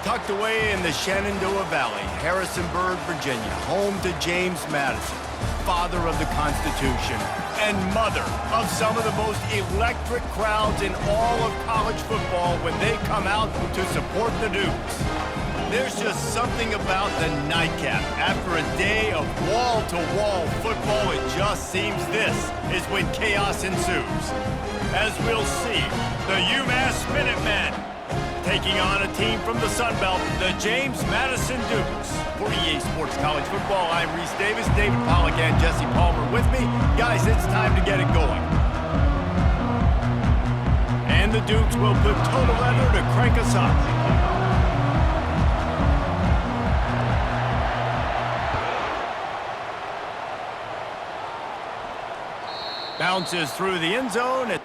Tucked away in the Shenandoah Valley, Harrisonburg, Virginia, home to James Madison, father of the Constitution and mother of some of the most electric crowds in all of college football when they come out to support the Dukes. There's just something about the nightcap. After a day of wall-to-wall football, it just seems this is when chaos ensues. As we'll see, the UMass Minutemen taking on a team from the Sun Belt, the James Madison Dukes. For EA Sports College Football, I'm Reese Davis, David Pollack, and Jesse Palmer with me. Guys, it's time to get it going. And the Dukes will put total leather to crank us up. Bounces through the end zone.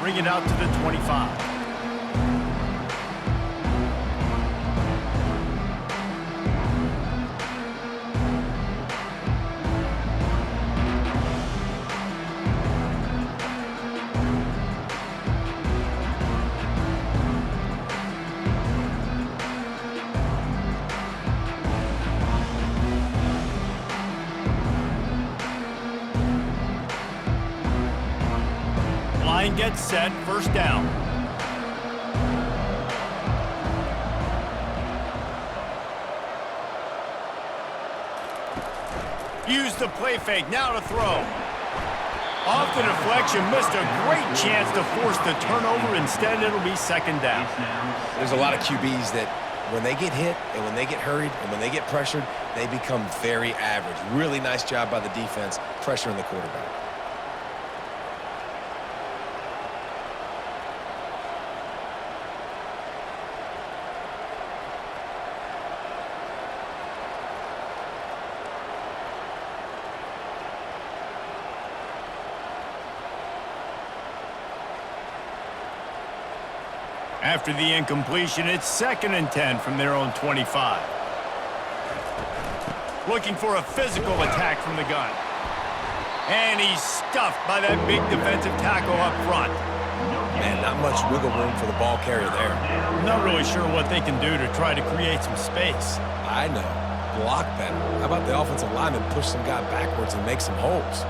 Bring it out to the 25. Gets set, first down. Use the play fake, now to throw. Off the deflection, missed a great chance to force the turnover. Instead, it'll be second down. There's a lot of QBs that when they get hit and when they get hurried and when they get pressured, they become very average. Really nice job by the defense pressuring the quarterback. After the incompletion, it's 2nd and 10 from their own 25. Looking for a physical attack from the gun. And he's stuffed by that big defensive tackle up front. Man, not much wiggle room for the ball carrier there. I'm not really sure what they can do to try to create some space. I know. Block better. How about the offensive lineman push some guy backwards and make some holes?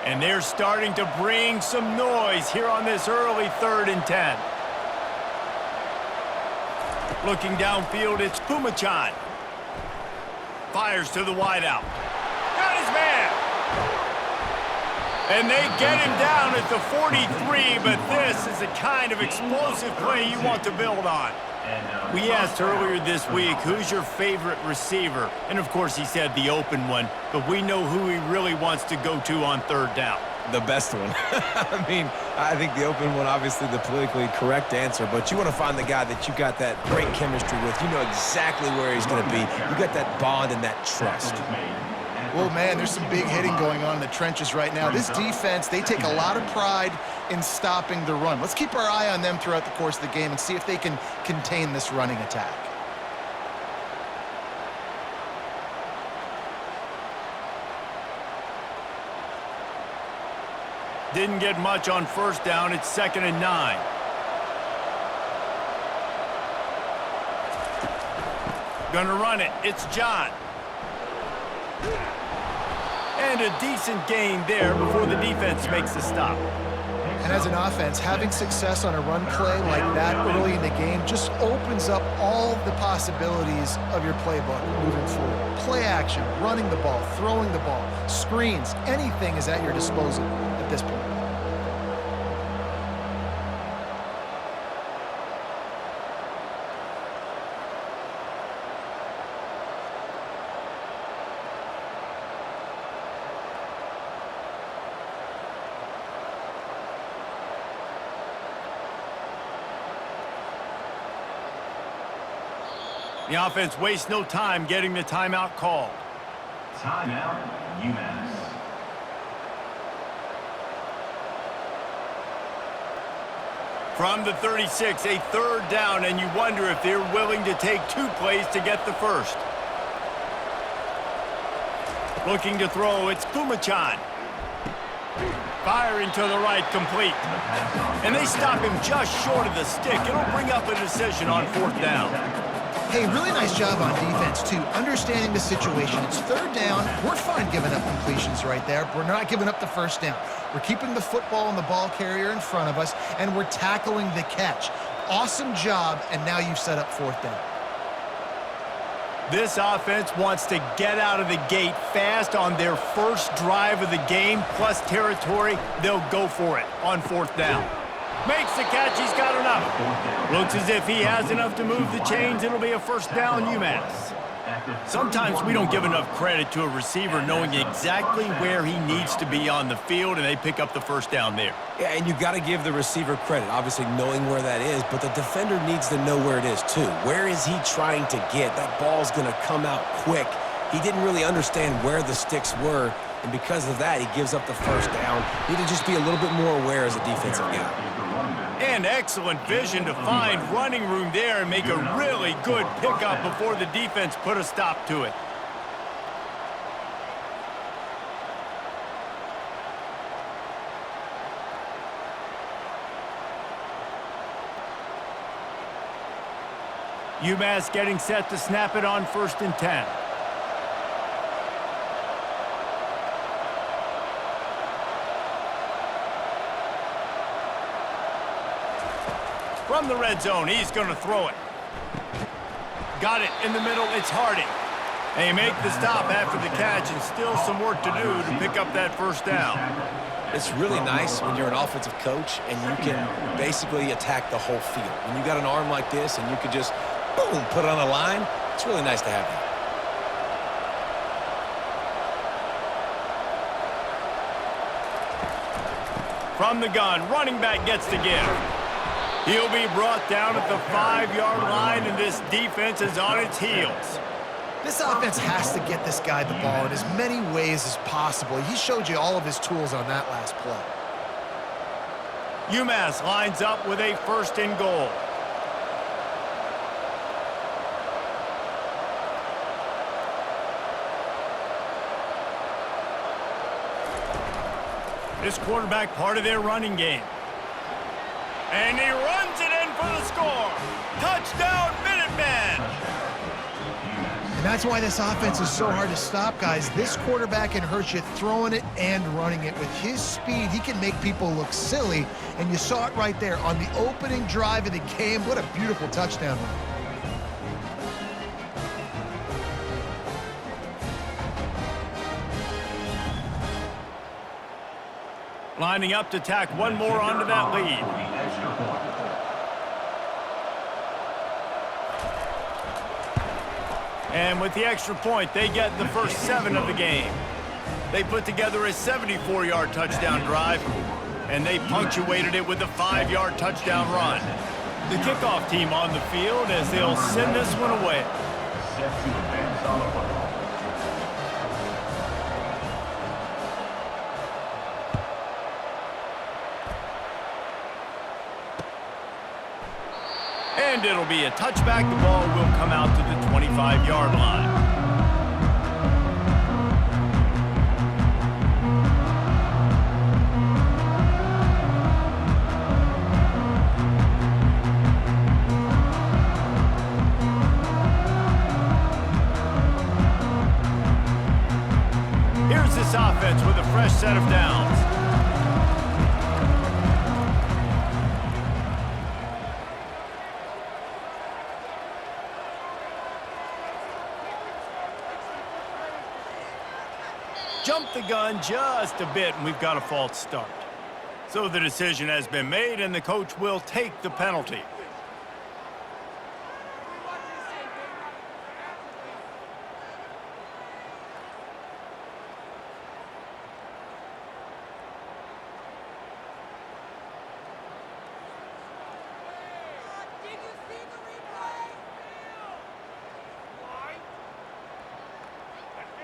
And they're starting to bring some noise here on this early 3rd and 10. Looking downfield, it's Pumachan. Fires to the wideout. Got his man! And they get him down at the 43, but this is the kind of explosive play you want to build on. We asked earlier this week, who's your favorite receiver? And of course he said the open one, but we know who he really wants to go to on 3rd down. The best one. I mean, I think the open one, obviously the politically correct answer, but you want to find the guy that you got that great chemistry with. You know exactly where he's going to be. You got that bond and that trust. Well, man, there's some big hitting going on in the trenches right now. This defense, they take a lot of pride in stopping the run. Let's keep our eye on them throughout the course of the game and see if they can contain this running attack. Didn't get much on first down. It's 2nd and 9. Gonna run it. It's John. And a decent gain there before the defense makes the stop. And as an offense, having success on a run play like that early in the game just opens up all the possibilities of your playbook moving forward. Play action, running the ball, throwing the ball, screens, anything is at your disposal at this point. The offense wastes no time getting the timeout called. Timeout, Umass. From the 36, a 3rd down, and you wonder if they're willing to take 2 plays to get the first. Looking to throw, it's Kumachan. Firing to the right, complete. And they stop him just short of the stick. It'll bring up a decision on 4th down. Hey, really nice job on defense, too, understanding the situation. It's 3rd down. We're fine giving up completions right there. We're not giving up the first down. We're keeping the football and the ball carrier in front of us, and we're tackling the catch. Awesome job, and now you've set up 4th down. This offense wants to get out of the gate fast on their first drive of the game, plus territory. They'll go for it on 4th down. Makes the catch. He's got enough. Looks as if he has enough to move the chains. It'll be a 1st down, UMass. Sometimes we don't give enough credit to a receiver knowing exactly where he needs to be on the field, and they pick up the 1st down there. Yeah, and you got to give the receiver credit, obviously knowing where that is, but the defender needs to know where it is too. Where is he trying to get? That ball's going to come out quick. He didn't really understand where the sticks were, and because of that, he gives up the 1st down. Need to just be a little bit more aware as a defensive guy. And excellent vision to find running room there and make a really good pickup before the defense put a stop to it. UMass getting set to snap it on 1st and 10. From the red zone, he's going to throw it. Got it in the middle, it's Harding. They make the stop after the catch, and still some work to do to pick up that 1st down. It's really nice when you're an offensive coach and you can basically attack the whole field. When you got an arm like this and you can just, boom, put it on a line, it's really nice to have that. From the gun, running back gets the give. He'll be brought down at the 5-yard line, and this defense is on its heels. This offense has to get this guy the ball in as many ways as possible. He showed you all of his tools on that last play. UMass lines up with a 1st and goal. This quarterback part of their running game. And he runs it in for the score. Touchdown, Minutemen! And that's why this offense is so hard to stop, guys. This quarterback can hurt you throwing it and running it. With his speed, he can make people look silly. And you saw it right there on the opening drive of the game. What a beautiful touchdown run. Lining up to tack one more onto that lead. And with the extra point, they get the first 7 of the game. They put together a 74-yard touchdown drive, and they punctuated it with a 5-yard touchdown run. The kickoff team on the field as they'll send this one away. And it'll be a touchback. The ball will come out to the 25-yard line. Here's this offense with a fresh set of downs. Jumped the gun just a bit, and we've got a false start. So the decision has been made, and the coach will take the penalty.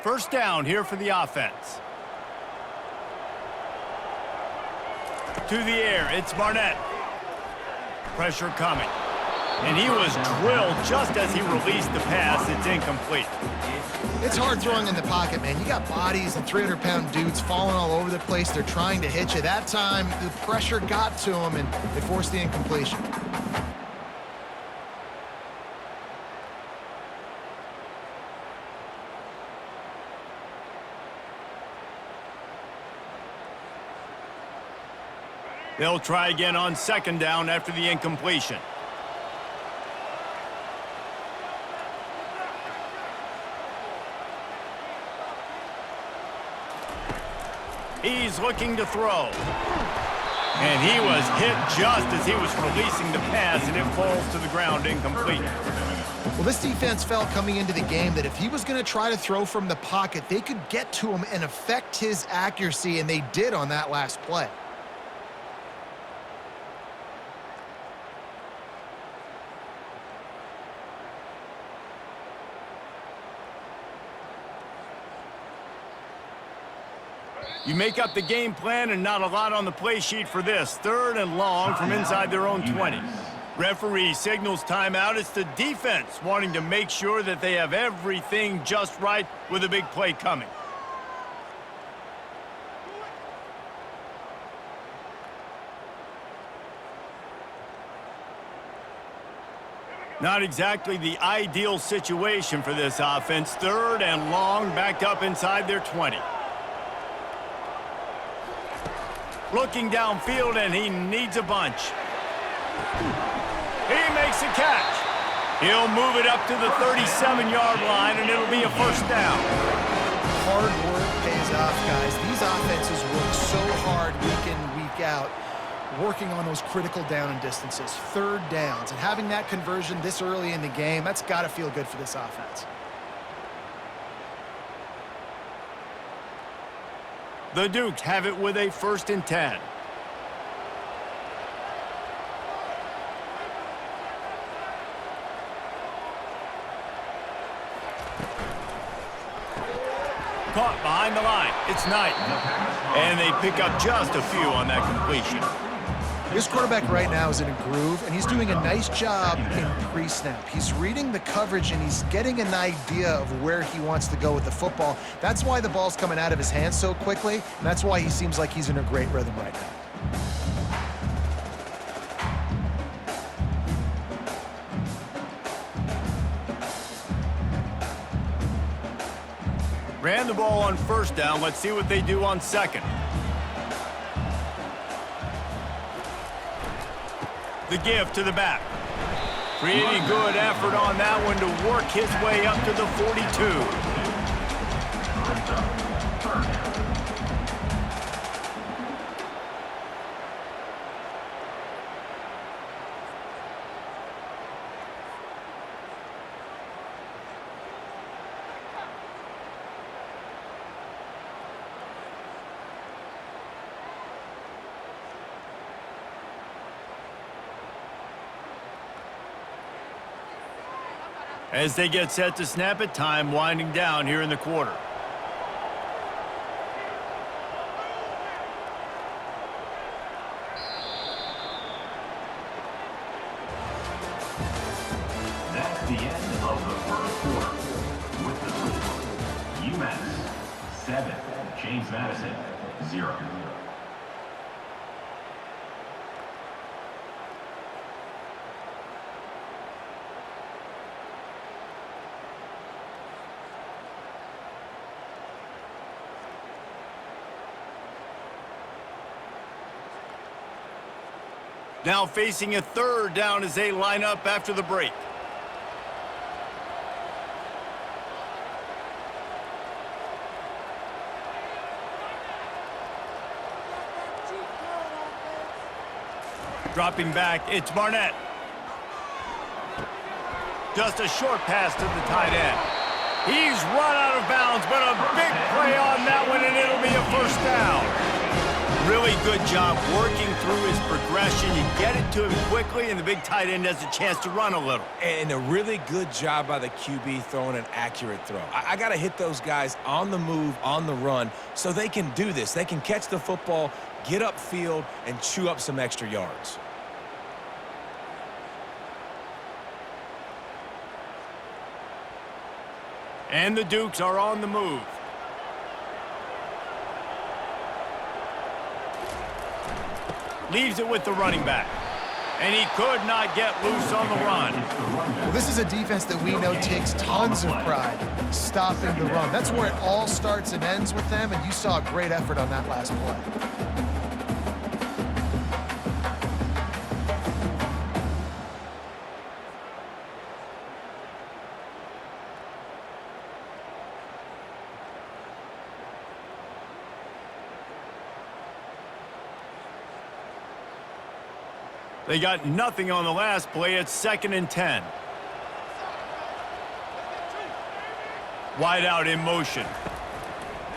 First down here for the offense. To the air, it's Barnett. Pressure coming. And he was drilled just as he released the pass. It's incomplete. It's hard throwing in the pocket, man. You got bodies and 300-pound dudes falling all over the place. They're trying to hit you. That time, the pressure got to him, and they forced the incompletion. They'll try again on second down after the incompletion. He's looking to throw. And he was hit just as he was releasing the pass, and it falls to the ground incomplete. Well, this defense felt coming into the game that if he was going to try to throw from the pocket, they could get to him and affect his accuracy, and they did on that last play. You make up the game plan and not a lot on the play sheet for this. Third and long from inside their own 20. Referee signals timeout. It's the defense wanting to make sure that they have everything just right with a big play coming. Not exactly the ideal situation for this offense. Third and long, backed up inside their 20. Looking downfield, and he needs a bunch. He makes a catch. He'll move it up to the 37-yard line, and it'll be a first down. Hard work pays off, guys. These offenses work so hard week in, week out, working on those critical down and distances, third downs, and having that conversion this early in the game, that's got to feel good for this offense. The Dukes have it with a 1st and 10. Caught behind the line. It's Knight. And they pick up just a few on that completion. This quarterback right now is in a groove, and he's doing a nice job in pre-snap. He's reading the coverage, and he's getting an idea of where he wants to go with the football. That's why the ball's coming out of his hands so quickly, and that's why he seems like he's in a great rhythm right now. Ran the ball on first down. Let's see what they do on second. The give to the back. Pretty good effort on that one to work his way up to the 42. As they get set to snap it, time winding down here in the quarter. the end of the first quarter. With the score, UMass 7, James Madison 0. Now facing a third down as they line up after the break. Dropping back, it's Barnett. Just a short pass to the tight end. He's run out of bounds, but a big play on that one, and it'll be a first down. Really good job working through his progression. You get it to him quickly, and the big tight end has a chance to run a little. And a really good job by the QB throwing an accurate throw. I got to hit those guys on the move, on the run, so they can do this. They can catch the football, get upfield, and chew up some extra yards. And the Dukes are on the move. Leaves it with the running back. And he could not get loose on the run. Well, this is a defense that we know takes tons of pride stopping the run. That's where it all starts and ends with them, and you saw a great effort on that last play. They got nothing on the last play. It's 2nd and 10. Wide out in motion.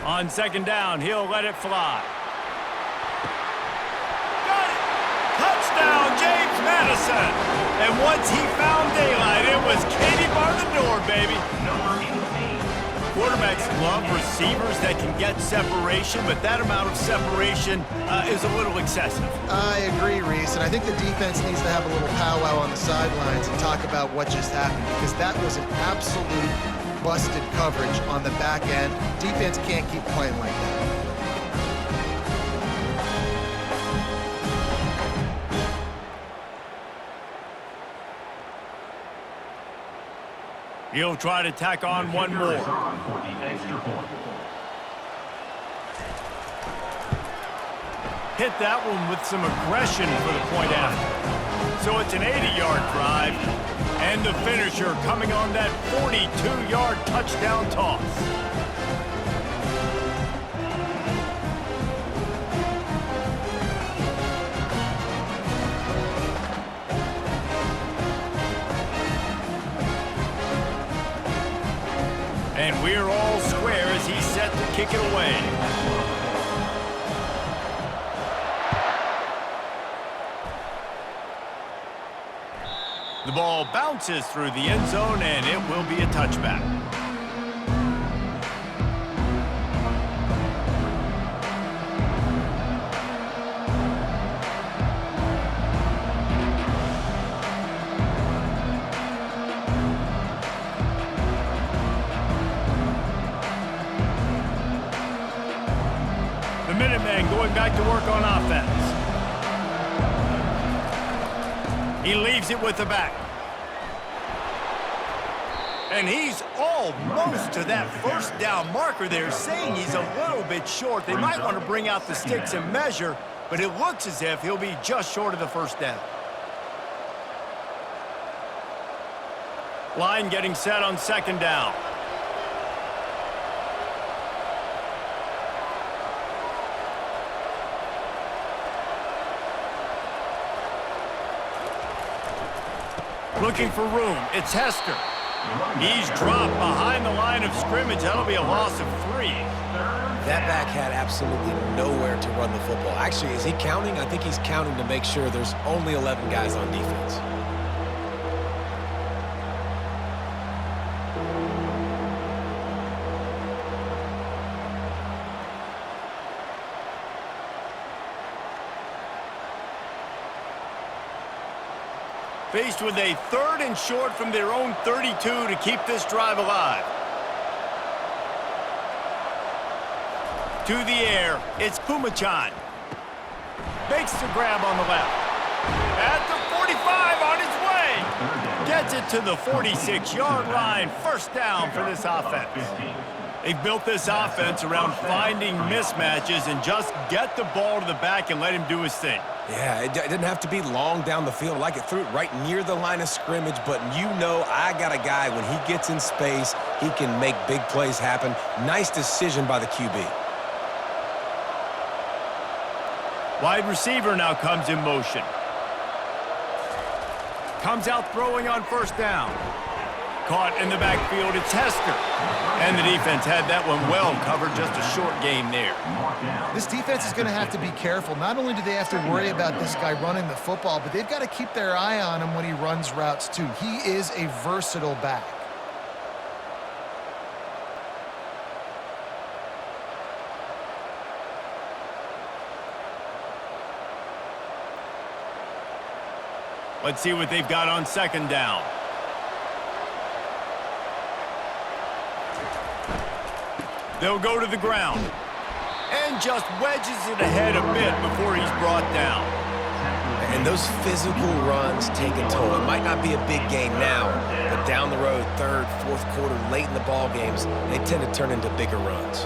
On 2nd down, he'll let it fly. Got it! Touchdown, James Madison! And once he found daylight, it was Katie bar the door, baby. Quarterbacks love receivers that can get separation, but that amount of separation is a little excessive. I agree, Reese, and I think the defense needs to have a little powwow on the sidelines and talk about what just happened, because that was an absolute busted coverage on the back end. Defense can't keep playing like that. He'll try to tack on one more. Hit that one with some aggression for the point after. So it's an 80-yard drive, and the finisher coming on that 42-yard touchdown toss. And we're all square as he's set to kick it away. The ball bounces through the end zone, and it will be a touchback. The Minutemen going back to work on offense. He leaves it with the back. And he's almost to that first down marker there, saying he's a little bit short. They might want to bring out the sticks and measure, but it looks as if he'll be just short of the first down. Line getting set on 2nd down. Looking for room. It's Hester. He's dropped behind the line of scrimmage. That'll be a loss of 3. That back had absolutely nowhere to run the football. Actually, is he counting? I think he's counting to make sure there's only 11 guys on defense. Faced with a 3rd and short from their own 32 to keep this drive alive. To the air, it's Pumachan. Makes the grab on the left. At the 45, on his way. Gets it to the 46-yard line. First down for this offense. They've built this offense around finding mismatches and just get the ball to the back and let him do his thing. Yeah, it didn't have to be long down the field. Like it threw it right near the line of scrimmage, but you know I got a guy, when he gets in space, he can make big plays happen. Nice decision by the QB. Wide receiver now comes in motion. Comes out throwing on first down. Caught in the backfield, it's Hester. And the defense had that one well covered, just a short game there. This defense is going to have to be careful. Not only do they have to worry about this guy running the football, but they've got to keep their eye on him when he runs routes too. He is a versatile back. Let's see what they've got on second down. They'll go to the ground. And just wedges it ahead a bit before he's brought down. And those physical runs take a toll. It might not be a big game now, but down the road, 3rd, 4th quarter, late in the ball games, they tend to turn into bigger runs.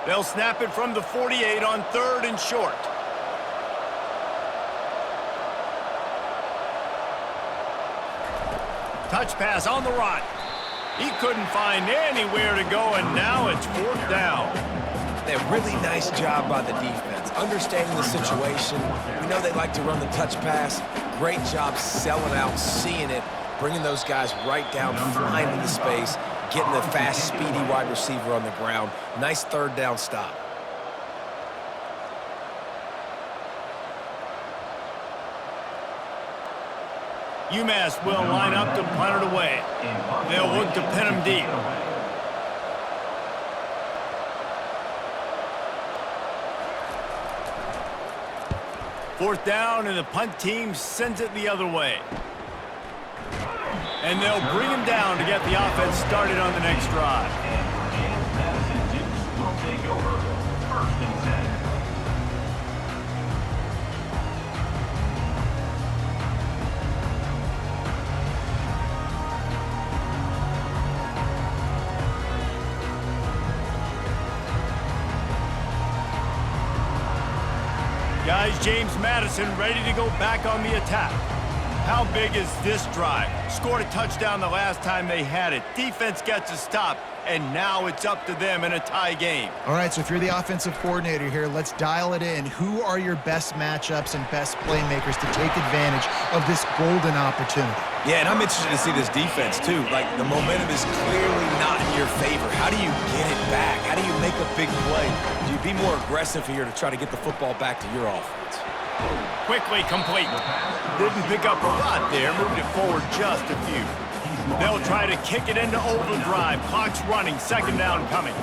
They'll snap it from the 48 on 3rd and short. Touch pass on the run. He couldn't find anywhere to go, and now it's 4th down. A really nice job by the defense, understanding the situation. We know they like to run the touch pass. Great job selling out, seeing it, bringing those guys right down, flying into space, getting the fast, speedy wide receiver on the ground. Nice 3rd down stop. UMass will line up to punt it away. They'll look to pin him deep. Fourth down, and the punt team sends it the other way. And they'll bring him down to get the offense started on the next drive. James Madison Dukes will take over. 1st and 10. Guys, James Madison ready to go back on the attack. How big is this drive? Scored a touchdown the last time they had it. Defense gets a stop, and now it's up to them in a tie game. All right, so if you're the offensive coordinator here, let's dial it in. Who are your best matchups and best playmakers to take advantage of this golden opportunity? Yeah, and I'm interested to see this defense, too. Like, the momentum is clearly not in your favor. How do you get it back? How do you make a big play? Do you be more aggressive here to try to get the football back to your offense? Quickly complete. Didn't pick up a lot there, moved it forward just a few. They'll try to kick it into overdrive. Clock's running, 2nd down coming.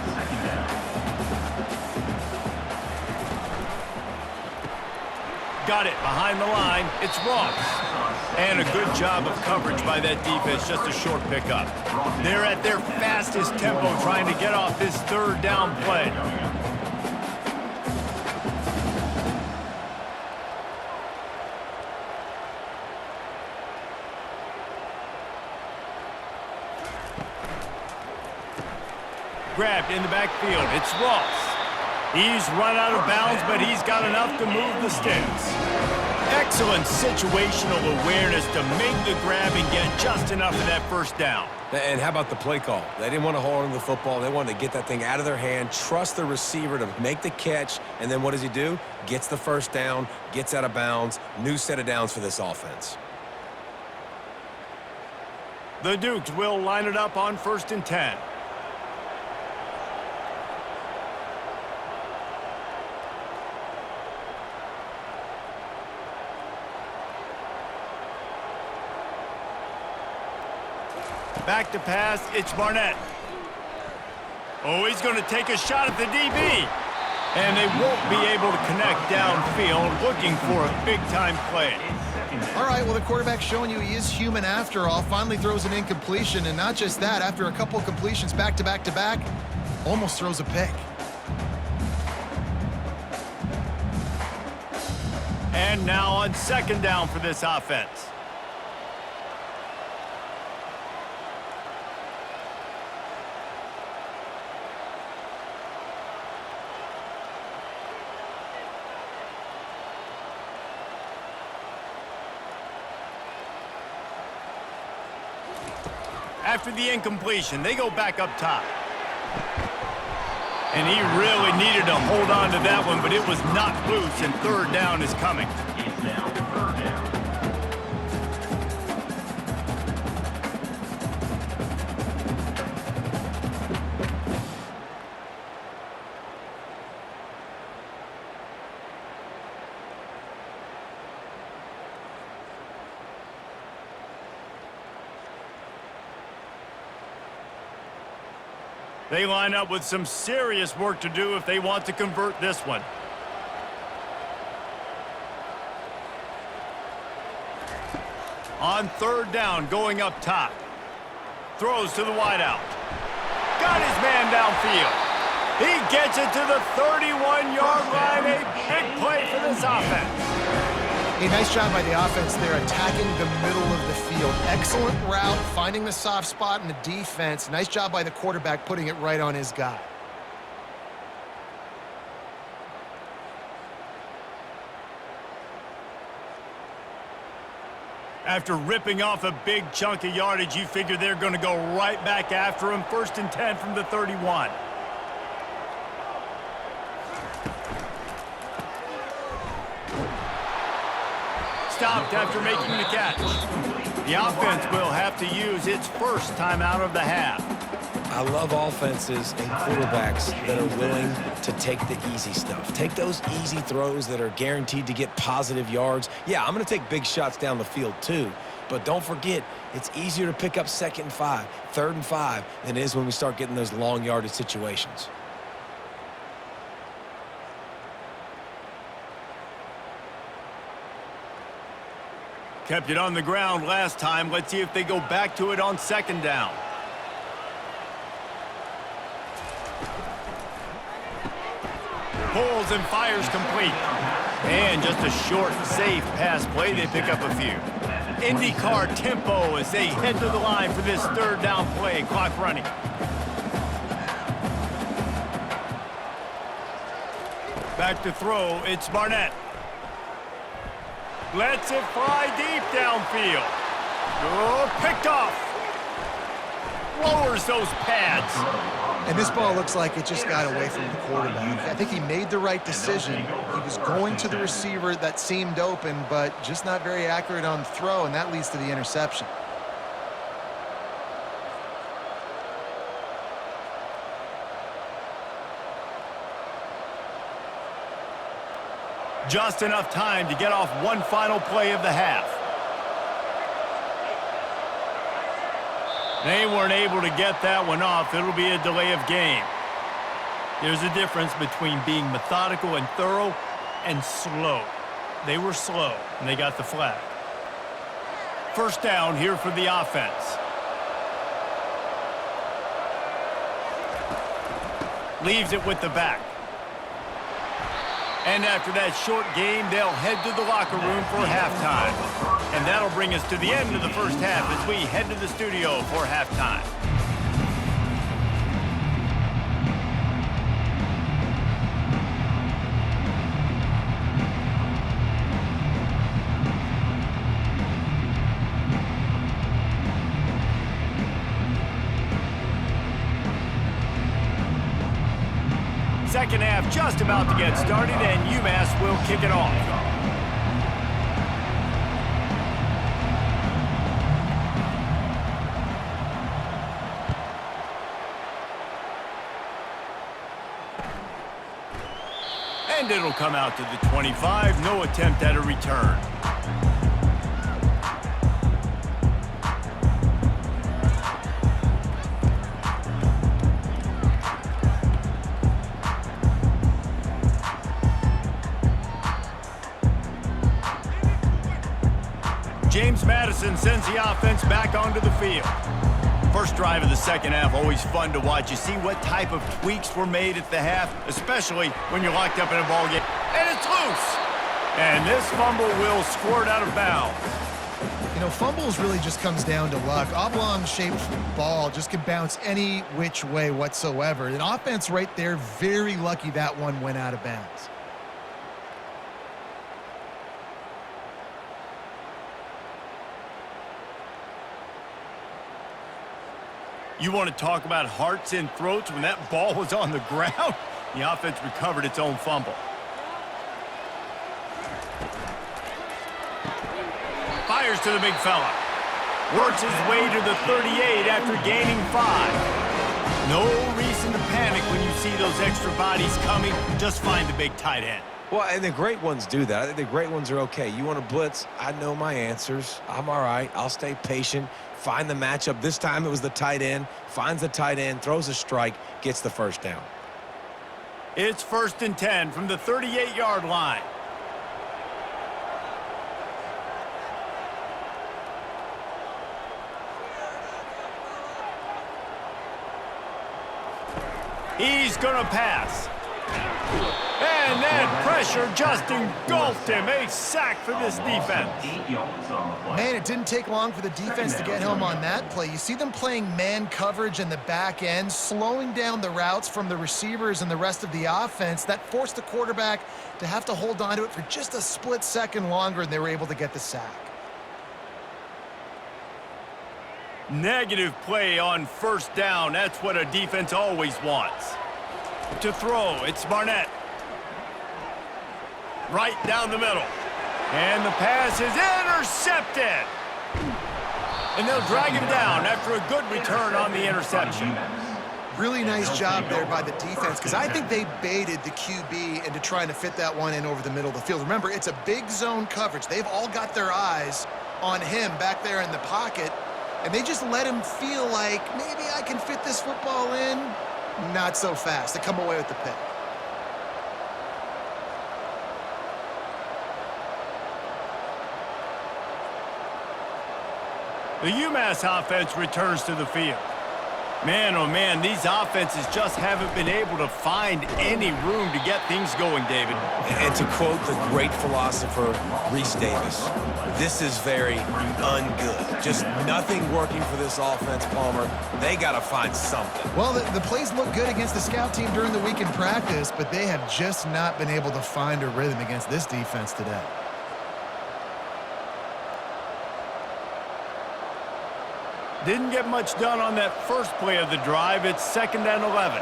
Got it behind the line. It's Ross. And a good job of coverage by that defense, just a short pickup. They're at their fastest tempo trying to get off this 3rd down play. Grabbed in the backfield. It's Ross. He's run out of bounds, but he's got enough to move the sticks. Excellent situational awareness to make the grab and get just enough of that 1st down. And how about the play call? They didn't want to hold on to the football. They wanted to get that thing out of their hand, trust the receiver to make the catch, and then what does he do? Gets the 1st down, gets out of bounds. New set of downs for this offense. The Dukes will line it up on 1st and 10. Back to pass, it's Barnett. Oh, he's going to take a shot at the DB. And they won't be able to connect downfield, looking for a big-time play. All right, well, the quarterback's showing you he is human after all. Finally throws an incompletion, and not just that, after a couple completions back-to-back-to-back, almost throws a pick. And now on second down for this offense. After the incompletion, they go back up top. And he really needed to hold on to that one, but it was knocked loose, and third down is coming. It's now third down. They line up with some serious work to do if they want to convert this one. On third down, going up top. Throws to the wideout. Got his man downfield. He gets it to the 31-yard line. A big play for this offense. A nice job by the offense there, attacking the middle of the field. Excellent route, finding the soft spot in the defense. Nice job by the quarterback putting it right on his guy. After ripping off a big chunk of yardage, you figure they're going to go right back after him. 1st and 10 from the 31. Stopped after making the catch. The offense will have to use its first timeout of the half. I love offenses and quarterbacks that are willing to take the easy stuff. Take those easy throws that are guaranteed to get positive yards. Yeah, I'm going to take big shots down the field too. But don't forget, it's easier to pick up 2nd and 5, 3rd and 5 than it is when we start getting those long yardage situations. Kept it on the ground last time. Let's see if they go back to it on 2nd down. Pulls and fires complete. And just a short, safe pass play. They pick up a few. IndyCar tempo as they head to the line for this 3rd down play. Clock running. Back to throw. It's Barnett. Lets it fly deep downfield. Oh, picked off. Lowers those pads. And this ball looks like it just got away from the quarterback. I think he made the right decision. He was going to the receiver that seemed open, but just not very accurate on the throw, and that leads to the interception. Just enough time to get off one final play of the half. They weren't able to get that one off. It'll be a delay of game. There's a difference between being methodical and thorough and slow. They were slow, and they got the flag. 1st down here for the offense. Leaves it with the back. And after that short game, they'll head to the locker room for halftime. And that'll bring us to the end of the 1st half as we head to the studio for halftime. Second half just about to get started, and UMass will kick it off. And it'll come out to the 25. No attempt at a return. James Madison sends the offense back onto the field. First drive of the second half, always fun to watch. You see what type of tweaks were made at the half, especially when you're locked up in a ball game. And it's loose. And this fumble will squirt out of bounds. You know, fumbles really just comes down to luck. Oblong-shaped ball just can bounce any which way whatsoever. An offense right there, very lucky that one went out of bounds. You want to talk about hearts and throats when that ball was on the ground? The offense recovered its own fumble. Fires to the big fella. Works his way to the 38 after gaining 5. No reason to panic when you see those extra bodies coming. Just find the big tight end. Well, and the great ones do that. I think the great ones are okay. You want to blitz? I know my answers. I'm all right. I'll stay patient. Find the matchup. This time it was the tight end. Finds the tight end, throws a strike, gets the first down. It's 1st and 10 from the 38-yard line. He's going to pass. And that pressure just engulfed him. A sack for this defense. Man, it didn't take long for the defense to get home on that play. You see them playing man coverage in the back end, slowing down the routes from the receivers and the rest of the offense. That forced the quarterback to have to hold on to it for just a split second longer, and they were able to get the sack. Negative play on 1st down. That's what a defense always wants. To throw, it's Barnett. Right down the middle. And the pass is intercepted. And they'll drag him down after a good return on the interception. Really nice job there by the defense, because I think they baited the QB into trying to fit that one in over the middle of the field. Remember, it's a big zone coverage. They've all got their eyes on him back there in the pocket, and they just let him feel like, maybe I can fit this football in. Not so fast. They come away with the pick. The UMass offense returns to the field. Man, oh man, these offenses just haven't been able to find any room to get things going, David. And to quote the great philosopher, Reese Davis, this is very ungood. Just nothing working for this offense, Palmer. They got to find something. Well, the plays look good against the scout team during the week in practice, but they have just not been able to find a rhythm against this defense today. Didn't get much done on that first play of the drive. It's 2nd and 11.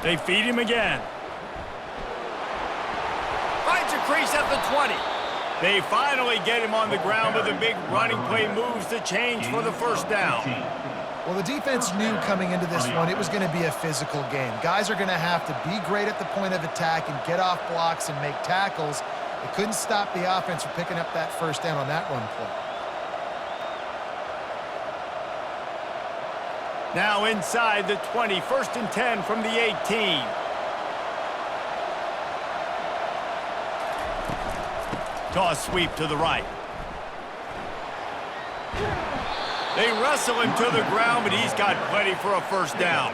They feed him again. Finds a crease at the 20. They finally get him on the ground, but the big running play moves the change for the 1st down. Well, the defense knew coming into this one it was going to be a physical game. Guys are going to have to be great at the point of attack and get off blocks and make tackles. They couldn't stop the offense from picking up that 1st down on that run play. Now inside the 20, 1st and 10 from the 18. Toss sweep to the right. They wrestle him to the ground, but he's got plenty for a 1st down.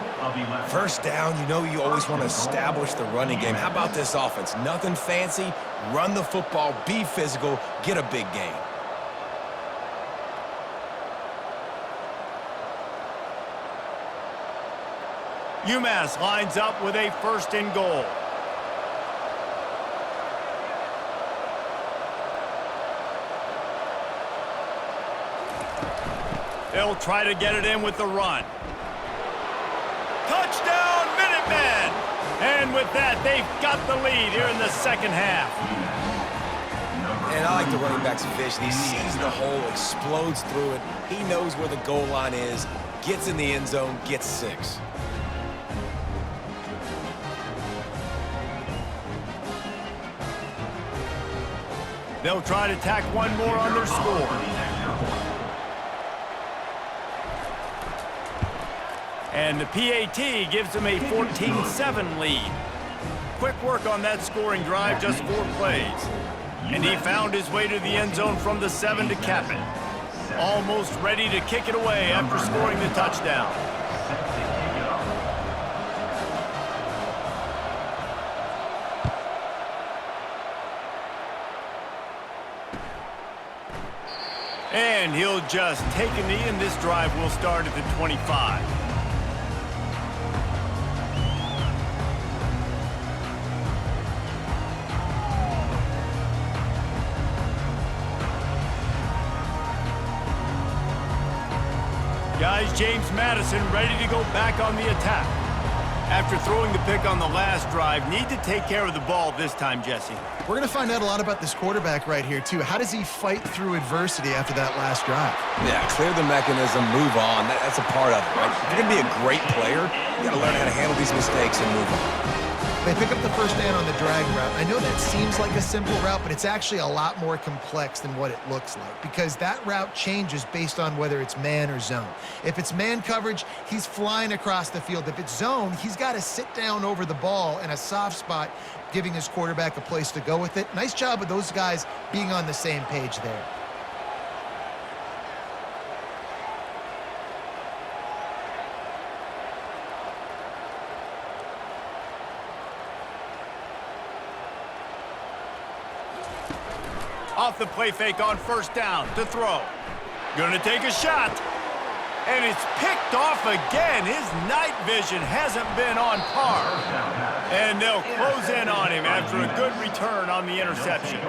1st down, you know you always want to establish the running game. How about this offense? Nothing fancy. Run the football, be physical, get a big gain. UMass lines up with a 1st and goal. They'll try to get it in with the run. Touchdown, Minutemen! And with that, they've got the lead here in the 2nd half. And I like the running back's vision. He sees the hole, explodes through it. He knows where the goal line is, gets in the end zone, gets 6. They'll try to tack one more on their score. And the PAT gives them a 14-7 lead. Quick work on that scoring drive, just 4 plays. And he found his way to the end zone from the 7 to cap it. Almost ready to kick it away after scoring the touchdown. And he'll just take a knee, and this drive will start at the 25. Guys, James Madison ready to go back on the attack. After throwing the pick on the last drive, need to take care of the ball this time, Jesse. We're going to find out a lot about this quarterback right here, too. How does he fight through adversity after that last drive? Yeah, clear the mechanism, move on. That's a part of it, right? If you're going to be a great player, you got to learn how to handle these mistakes and move on. They pick up the first down on the drag route. I know that seems like a simple route, but it's actually a lot more complex than what it looks like because that route changes based on whether it's man or zone. If it's man coverage, he's flying across the field. If it's zone, he's got to sit down over the ball in a soft spot, giving his quarterback a place to go with it. Nice job of those guys being on the same page there. Off the play fake on first down to throw. Gonna take a shot. And it's picked off again. His night vision hasn't been on par. And they'll close in on him after a good return on the interception.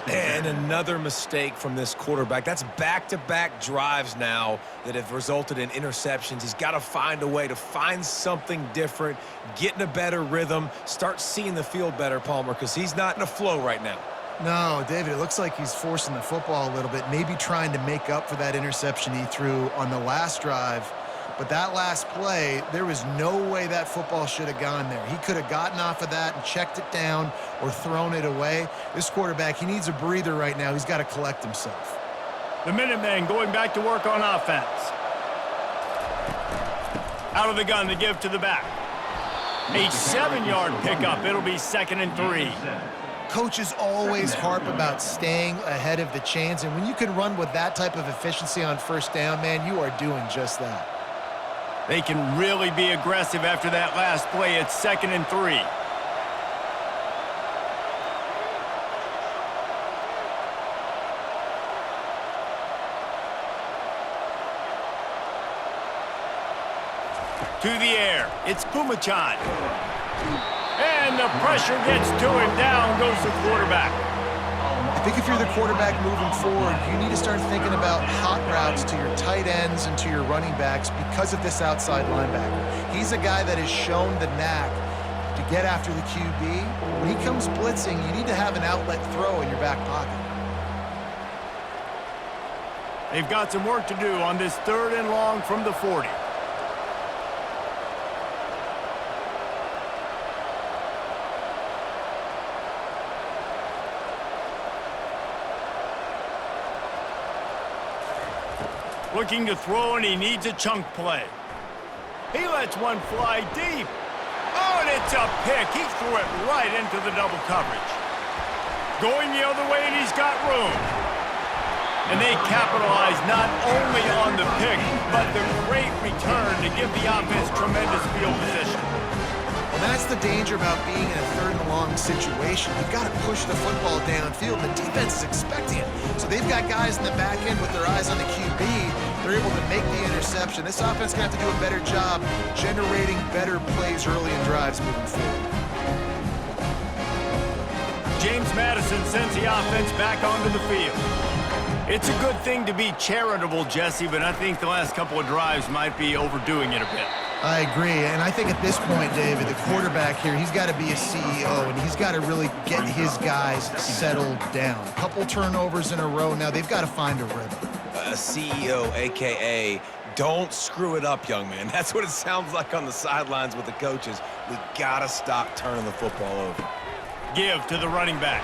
And another mistake from this quarterback. That's back-to-back drives now that have resulted in interceptions. He's got to find a way to find something different, get in a better rhythm, start seeing the field better, Palmer, because he's not in a flow right now. No, David, it looks like he's forcing the football a little bit, maybe trying to make up for that interception he threw on the last drive. But that last play, there was no way that football should have gone there. He could have gotten off of that and checked it down or thrown it away. This quarterback, he needs a breather right now. He's got to collect himself. The Minutemen going back to work on offense. Out of the gun to give to the back. A 7-yard pickup. It'll be 2nd and 3. Coaches always harp about staying ahead of the chains, and when you can run with that type of efficiency on first down, man, you are doing just that. They can really be aggressive after that last play. It's 2nd and 3. To the air, it's Pumachan. And the pressure gets to him. Down goes the quarterback. I think if you're the quarterback moving forward, you need to start thinking about hot routes to your tight ends and to your running backs because of this outside linebacker. He's a guy that has shown the knack to get after the QB. When he comes blitzing, you need to have an outlet throw in your back pocket. They've got some work to do on this 3rd and long from the 40. Looking to throw, and he needs a chunk play. He lets one fly deep. Oh, and it's a pick. He threw it right into the double coverage. Going the other way, and he's got room. And they capitalize not only on the pick, but the great return to give the offense tremendous field position. Well, that's the danger about being in a 3rd and long situation. You've got to push the football downfield. The defense is expecting it. So they've got guys in the back end with their eyes on the QB. They're able to make the interception. This offense is going to have to do a better job generating better plays early in drives moving forward. James Madison sends the offense back onto the field. It's a good thing to be charitable, Jesse, but I think the last couple of drives might be overdoing it a bit. I agree, and I think at this point, David, the quarterback here, he's got to be a CEO, and he's got to really get his guys settled down. A couple turnovers in a row now. They've got to find a rhythm. A CEO, a.k.a. don't screw it up, young man. That's what it sounds like on the sidelines with the coaches. We got to stop turning the football over. Give to the running back.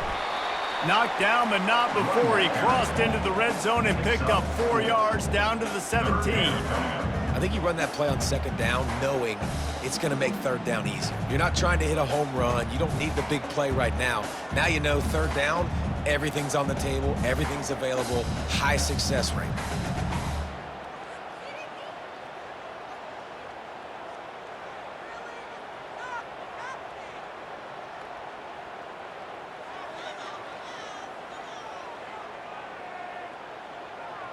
Knocked down, but not before he crossed into the red zone and picked up 4 yards down to the 17. I think you run that play on 2nd down knowing it's going to make 3rd down easier. You're not trying to hit a home run. You don't need the big play right now. Now you know 3rd down, Everything's on the table. Everything's available. High success rate.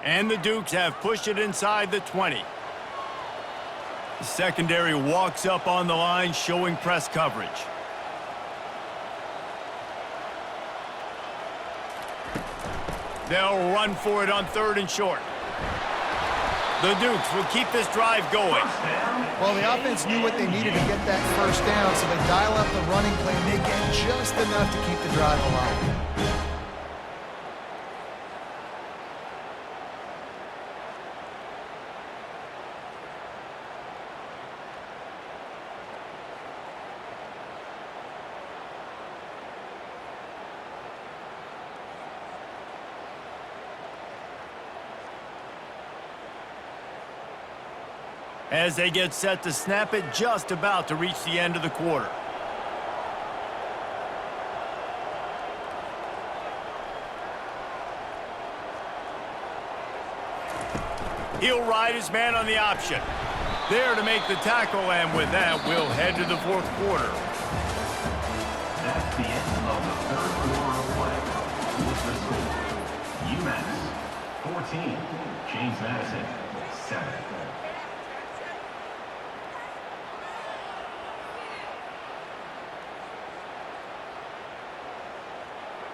And the Dukes have pushed it inside the 20. The secondary walks up on the line, showing press coverage. They'll run for it on 3rd and short. The Dukes will keep this drive going. Well, the offense knew what they needed to get that first down, so they dial up the running play, and they get just enough to keep the drive alive. As they get set to snap it, just about to reach the end of the quarter. He'll ride his man on the option. There to make the tackle, and with that, we'll head to the 4th quarter. That's the end of the 3rd quarter of play. With the score, UMass 14, James Madison 7.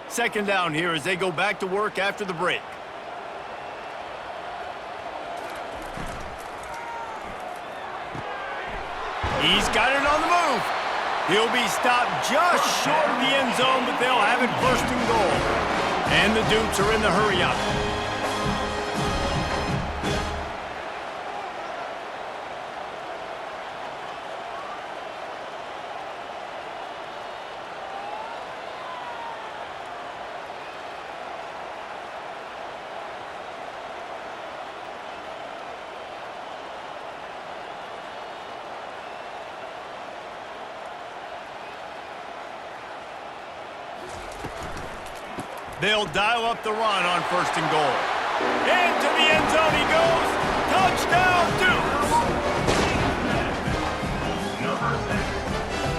Second down here as they go back to work after the break. He's got it on the move. He'll be stopped just short of the end zone, but they'll have it 1st and goal. And the Dukes are in the hurry-up. They'll dial up the run on 1st and goal. Into the end zone he goes. Touchdown, Dukes! Number 6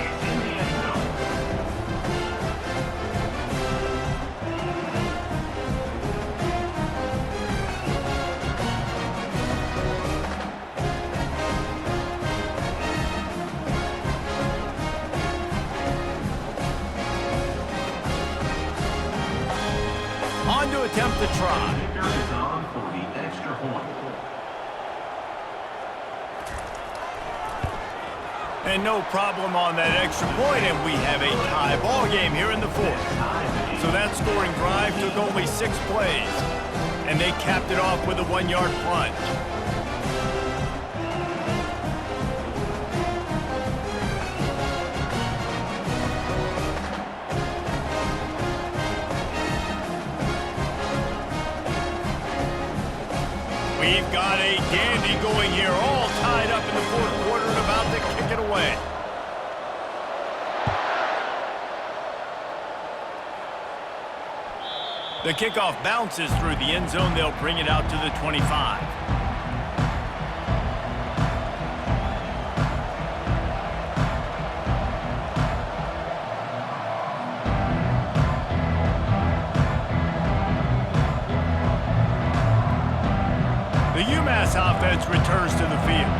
is in the end zone. On to attempt the try. Victor is on for the extra point. And no problem on that extra point, and we have a tie ball game here in the 4th. So that scoring drive took only 6 plays, and they capped it off with a 1-yard plunge. We've got a dandy going here, all tied up in the 4th quarter and about to kick it away. The kickoff bounces through the end zone. They'll bring it out to the 25. The UMass offense returns to the field.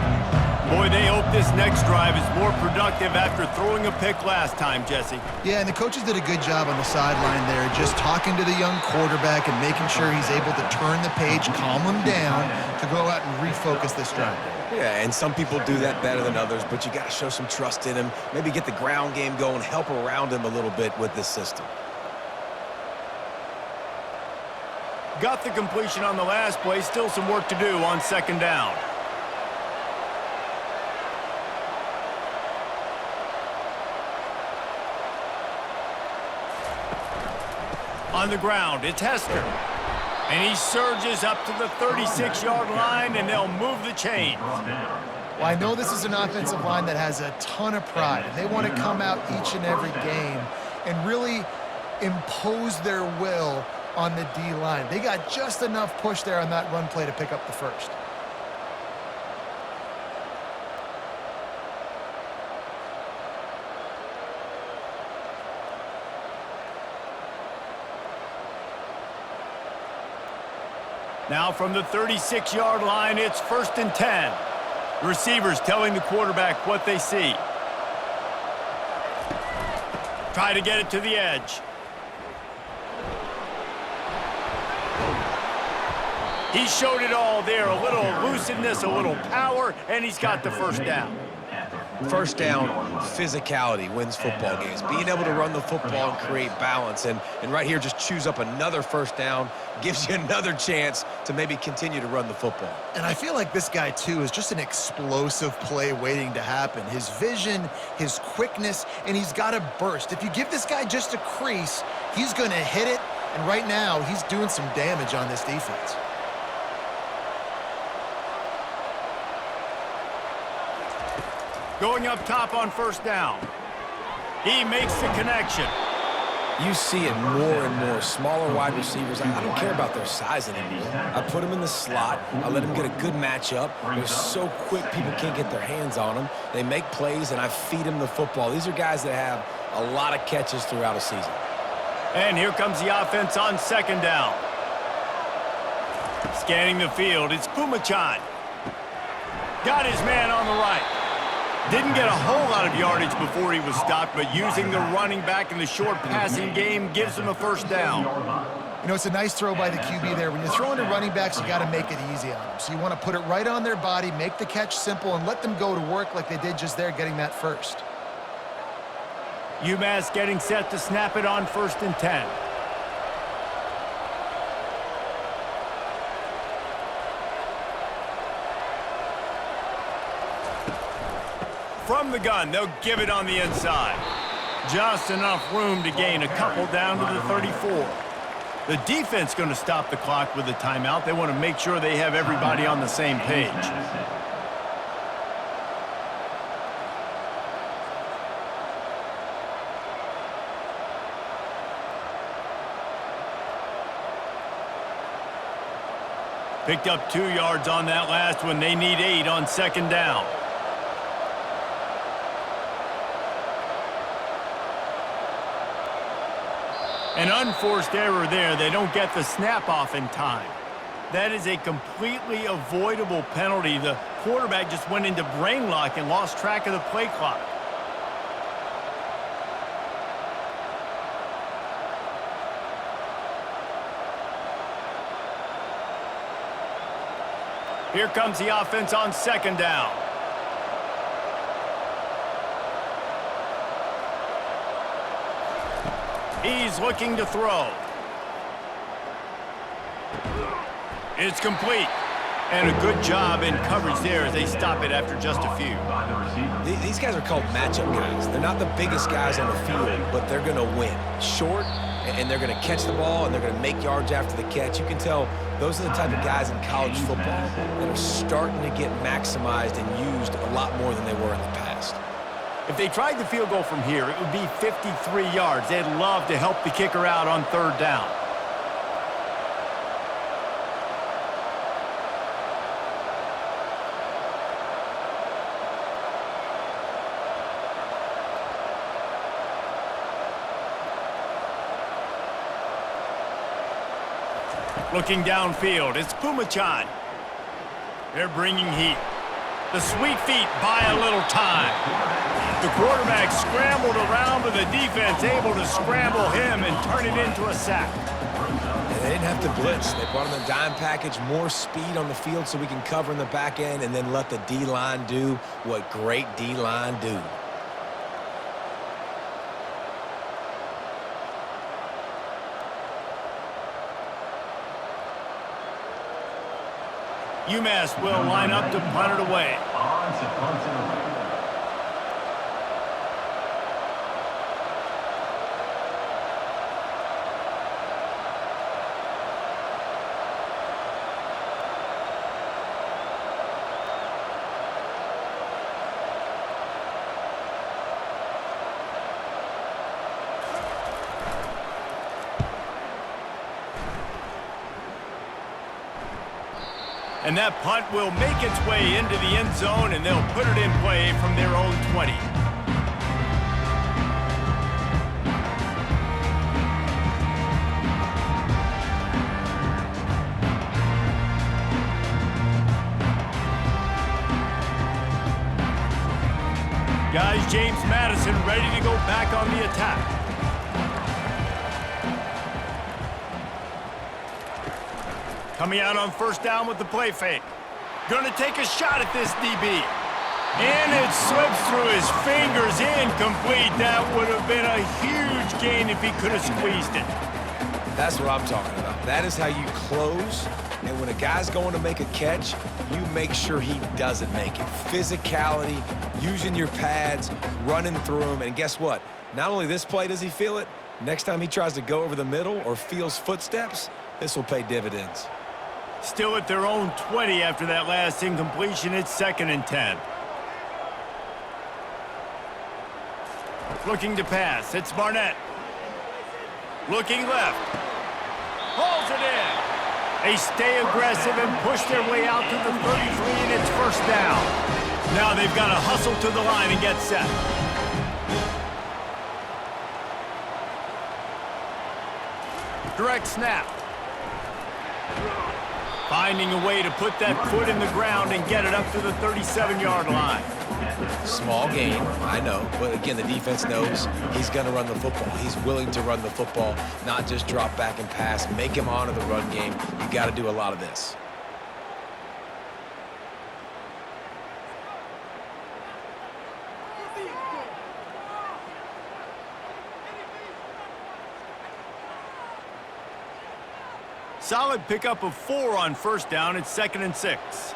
Boy, they hope this next drive is more productive after throwing a pick last time, Jesse. Yeah, and the coaches did a good job on the sideline there, just talking to the young quarterback and making sure he's able to turn the page, calm him down, to go out and refocus this drive. Yeah, and some people do that better than others, but you got to show some trust in him, maybe get the ground game going, help around him a little bit with this system. Got the completion on the last play, still some work to do on 2nd down. On the ground, it's Hester. And he surges up to the 36-yard line, and they'll move the chain. Well, I know this is an offensive line that has a ton of pride, and they want to come out each and every game and really impose their will on the D-line. They got just enough push there on that run play to pick up the first. Now from the 36-yard line, it's 1st and 10. Receivers telling the quarterback what they see. Try to get it to the edge. He showed it all there. A little elusiveness, a little power, and he's got the first down. First down, physicality wins football games. Being able to run the football and create balance. And right here, just choose up another first down, gives you another chance to maybe continue to run the football. And I feel like this guy, too, is just an explosive play waiting to happen. His vision, his quickness, and he's got a burst. If you give this guy just a crease, he's going to hit it. And right now, he's doing some damage on this defense. Going up top on first down. He makes the connection. You see it more and more. Smaller wide receivers, I don't care about their size anymore. I put them in the slot. I let them get a good matchup. They're so quick, people can't get their hands on them. They make plays, and I feed them the football. These are guys that have a lot of catches throughout a season. And here comes the offense on 2nd down. Scanning the field, it's Pumachan. Got his man on the right. Didn't get a whole lot of yardage before he was stopped, but using the running back in the short passing game gives him a first down. You know, it's a nice throw by the QB there. When you're throwing to running backs, you got to make it easy on them. So you want to put it right on their body, make the catch simple, and let them go to work like they did just there, getting that first. Umass getting set to snap it on 1st and 10. From the gun, they'll give it on the inside. Just enough room to gain a couple down to the 34. The defense going to stop the clock with a timeout. They want to make sure they have everybody on the same page. Picked up 2 yards on that last one. They need 8 on 2nd down. An unforced error there. They don't get the snap off in time. That is a completely avoidable penalty. The quarterback just went into brain lock and lost track of the play clock. Here comes the offense on 2nd down. He's looking to throw. It's complete. And a good job in coverage there as they stop it after just a few. These guys are called matchup guys. They're not the biggest guys on the field, but they're going to win. Short, and they're going to catch the ball, and they're going to make yards after the catch. You can tell those are the type of guys in college football that are starting to get maximized and used a lot more than they were in the past. If they tried the field goal from here, it would be 53 yards. They'd love to help the kicker out on 3rd down. Looking downfield, it's Pumachan. They're bringing heat. The sweet feet buy a little time. The quarterback scrambled around, but the defense able to scramble him and turn it into a sack. And they didn't have to blitz. They brought him a dime package, more speed on the field so we can cover in the back end and then let the D-line do what great D-line do. Umass will line up to punt it away. On to punt it away. And that punt will make its way into the end zone, and they'll put it in play from their own 20. Guys, James Madison ready to go back on the attack. Coming out on first down with the play fake. Gonna take a shot at this DB. And it slips through his fingers, incomplete. That would have been a huge gain if he could have squeezed it. That's what I'm talking about. That is how you close. And when a guy's going to make a catch, you make sure he doesn't make it. Physicality, using your pads, running through him. And guess what? Not only this play does he feel it, next time he tries to go over the middle or feels footsteps, this will pay dividends. Still at their own 20 after that last incompletion. It's 2nd and 10. Looking to pass. It's Barnett. Looking left. Hauls it in. They stay aggressive and push their way out to the 33, and it's first down. Now they've got to hustle to the line and get set. Direct snap. Finding a way to put that foot in the ground and get it up to the 37-yard line. Small gain, I know, but again, the defense knows he's going to run the football. He's willing to run the football, not just drop back and pass, make him honor the run game. You got to do a lot of this. Solid pickup of 4 on first down. It's 2nd and 6.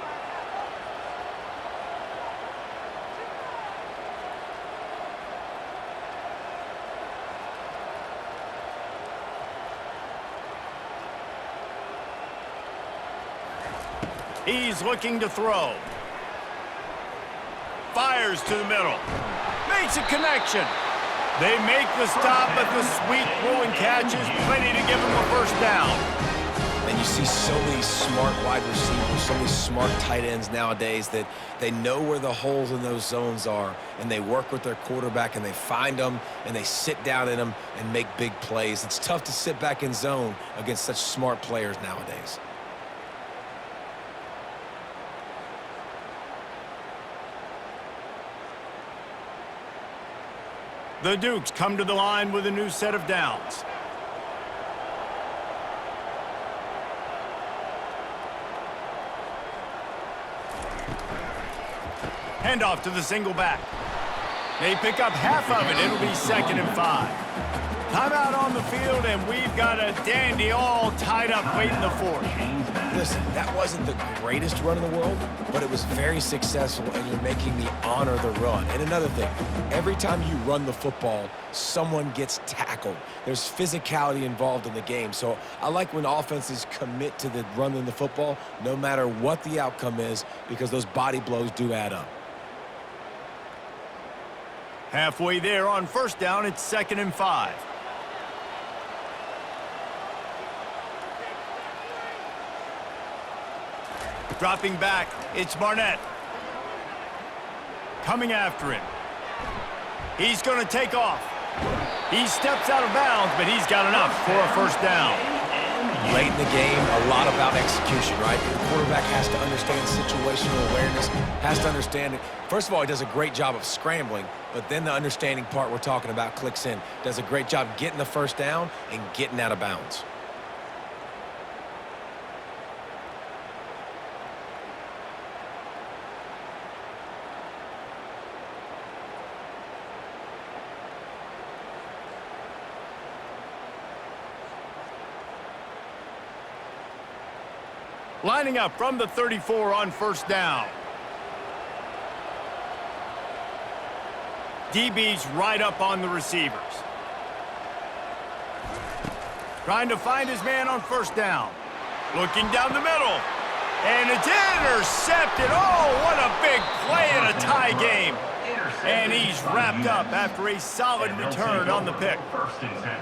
He's looking to throw. Fires to the middle. Makes a connection. They make the stop, but the sweet throw and catch is plenty to give them a first down. And you see so many smart wide receivers, so many smart tight ends nowadays that they know where the holes in those zones are, and they work with their quarterback, and they find them, and they sit down in them and make big plays. It's tough to sit back in zone against such smart players nowadays. The Dukes come to the line with a new set of downs. Handoff to the single back. They pick up half of it. It'll be 2nd and 5. Timeout on the field, and we've got a dandy all tied up late in the 4th. Listen, that wasn't the greatest run in the world, but it was very successful, and you're making me honor the run. And another thing, every time you run the football, someone gets tackled. There's physicality involved in the game. So I like when offenses commit to the running the football, no matter what the outcome is, because those body blows do add up. Halfway there on first down, it's 2nd and 5. Dropping back, it's Barnett. Coming after him. He's going to take off. He steps out of bounds, but he's got enough for a first down. Late in the game, a lot about execution, right? The quarterback has to understand situational awareness, has to understand it. First of all, he does a great job of scrambling, but then the understanding part we're talking about clicks in. Does a great job getting the first down and getting out of bounds. Lining up from the 34 on first down. DB's right up on the receivers. Trying to find his man on first down. Looking down the middle. And it's intercepted. Oh, what a big play in a tie game. And he's wrapped up after a solid return on the pick.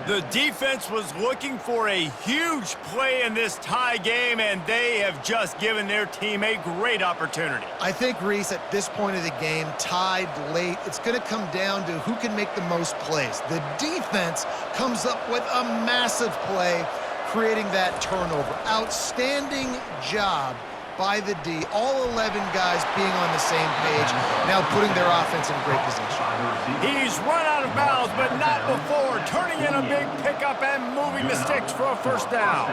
The defense was looking for a huge play in this tie game, and they have just given their team a great opportunity. I think, Reese, at this point of the game, tied late, it's going to come down to who can make the most plays. The defense comes up with a massive play, creating that turnover. Outstanding job by the D. All 11 guys being on the same page, now putting their offense in great position. He's run out of bounds, but not before turning in a big pickup and moving the sticks for a first down.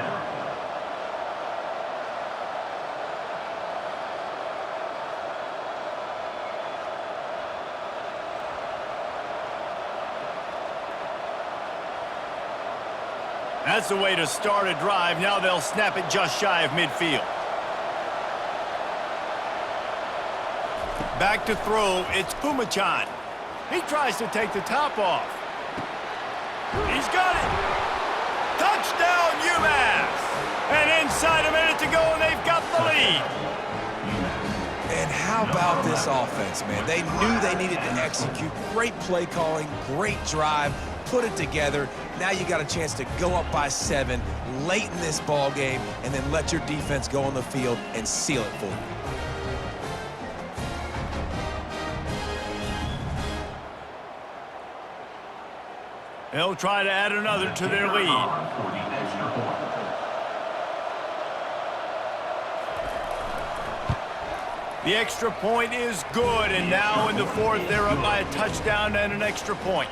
That's the way to start a drive. Now they'll snap it just shy of midfield. Back to throw, it's Pumachan. He tries to take the top off. He's got it. Touchdown, UMass. And inside a minute to go, and they've got the lead. And how about this offense, man? They knew they needed to execute. Great play calling, great drive, put it together. Now you got a chance to go up by 7 late in this ball game, and then let your defense go on the field and seal it for you. They'll try to add another to their lead. The extra point is good, and now in the fourth, they're up by a touchdown and an extra point.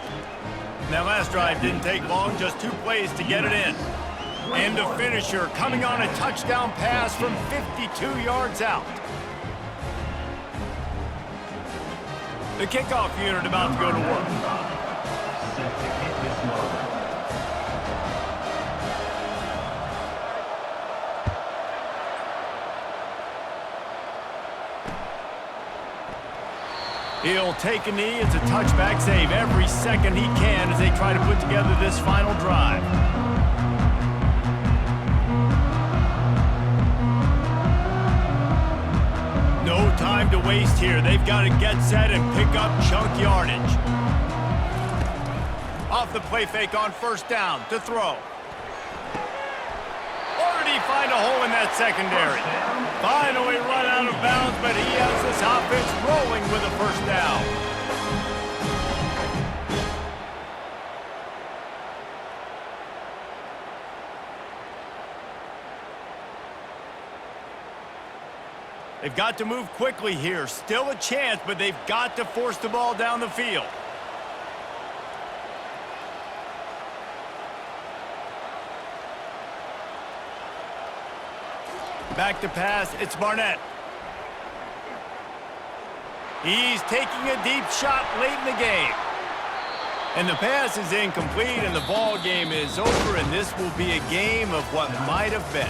That last drive didn't take long, just 2 plays to get it in. And the finisher coming on a touchdown pass from 52 yards out. The kickoff unit about to go to work. He'll take a knee. It's a touchback save every second he can as they try to put together this final drive. No time to waste here. They've got to get set and pick up chunk yardage. Off the play fake on first down to throw. Or did he find a hole in that secondary? Finally run out of bounds, but he has this offense rolling with a first down. They've got to move quickly here. Still a chance, but they've got to force the ball down the field. Back to pass, it's Barnett. He's taking a deep shot late in the game. And the pass is incomplete, and the ball game is over, and this will be a game of what might have been.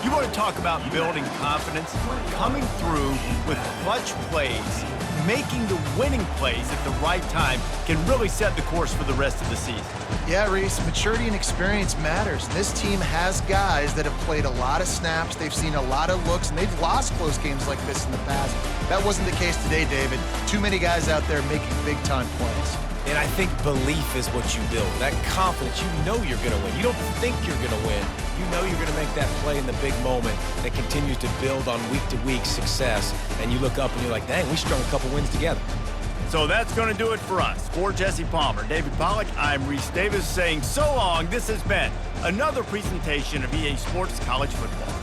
You want to talk about building confidence? Coming through with clutch plays, making the winning plays at the right time can really set the course for the rest of the season. Yeah, Reese, maturity and experience matters. This team has guys that have played a lot of snaps. They've seen a lot of looks, and they've lost close games like this in the past. That wasn't the case today, David. Too many guys out there making big-time plays. And I think belief is what you build. That confidence, you know you're going to win. You don't think you're going to win. You know you're going to make that play in the big moment that continues to build on week-to-week success. And you look up and you're like, dang, we strung a couple wins together. So that's going to do it for us. For Jesse Palmer, David Pollack, I'm Reese Davis saying so long. This has been another presentation of EA Sports College Football.